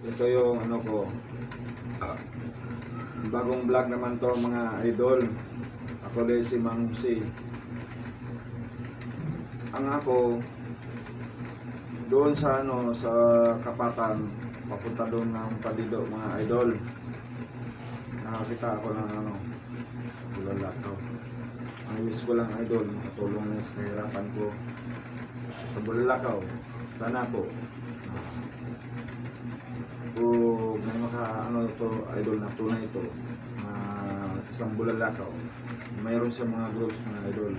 Ito yung ano ko, ah, bagong vlog naman to mga idol. Ako din si Mang Si. Ang ako doon sa ano sa Kapatan, papunta doon ng Padido mga idol. Nakakita ako ng ano, bulalakaw. Ang wish ko lang idol, matulong na sa kahirapan ko sa bulalakaw. Sana po kung may maka ano to idol na tunay ito, isang bulalakaw, mayroon siya mga groups mga idol.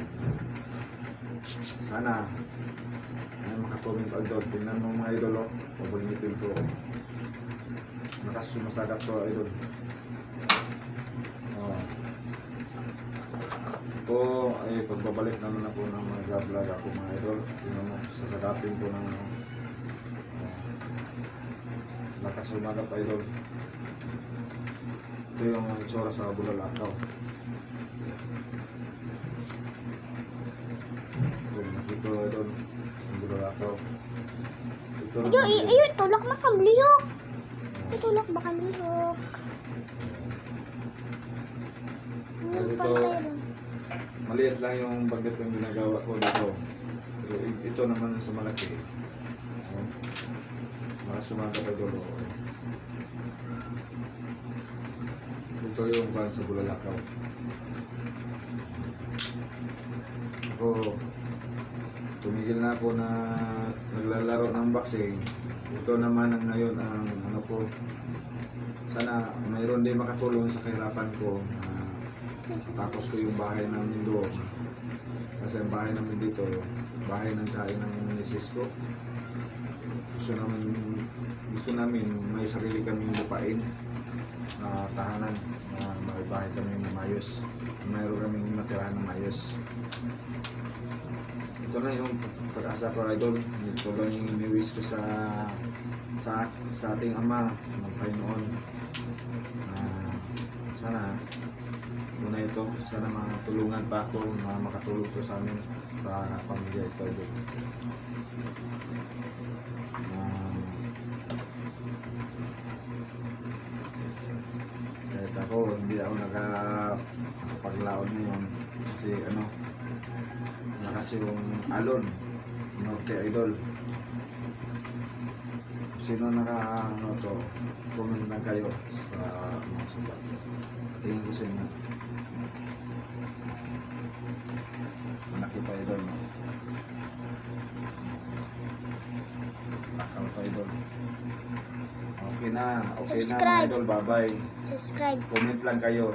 Sana may maka-comment idol. Tingnan mo mga idol, oh, pabunitin ko, nakasumasagap to idol. Ito ay pagbabalik naman ako ng mga vlog ako mga idol. Tingnan mo sa sagapin ko ng lakas umagap idol. Ito yung itsura sa bulalakaw. Ito nakito idol sa bulalakaw. Ito Ayun, tulak na kamlihok. Tulak ba kamlihok? ito maliit lang yung bagnet yung ginagawa ko dito. Pero ito naman sa malaki. Mga sumagap idol. Ito yung pan sa bulalakaw. Ako tumigil na ako na naglalaro ng boxing. Ito naman ang ngayon ang ano ko. Sana mayroon din makatulong sa kahirapan ko. Tapos ko yung bahay namin doon. Kasi ang bahay namin dito, bahay ng tsai ng misis ko. Gusto namin may sarili kaming lupain na tahanan, na may bahay kami ng mayos. Mayroon kaming matirahan ng mayos. Ito na yung pag-asa ko idol. Ito lang yung iniwish ko sa ating ama ng Panginoon. Sana muna ito, sana makatulungan pa ako, makatulong to sa amin, sa pamilya ito idol. Kahit ako, hindi ako nakapaglaon ngayon kasi ano, lakas yung alon norte idol. Sino ano to, comment na kayo sa mga sulat. Tingin ko sa inyo. Malaki pa idol, no? Lakaw pa idol. Okay na mga Subscribe. idol, bye bye. Subscribe. Comment lang kayo.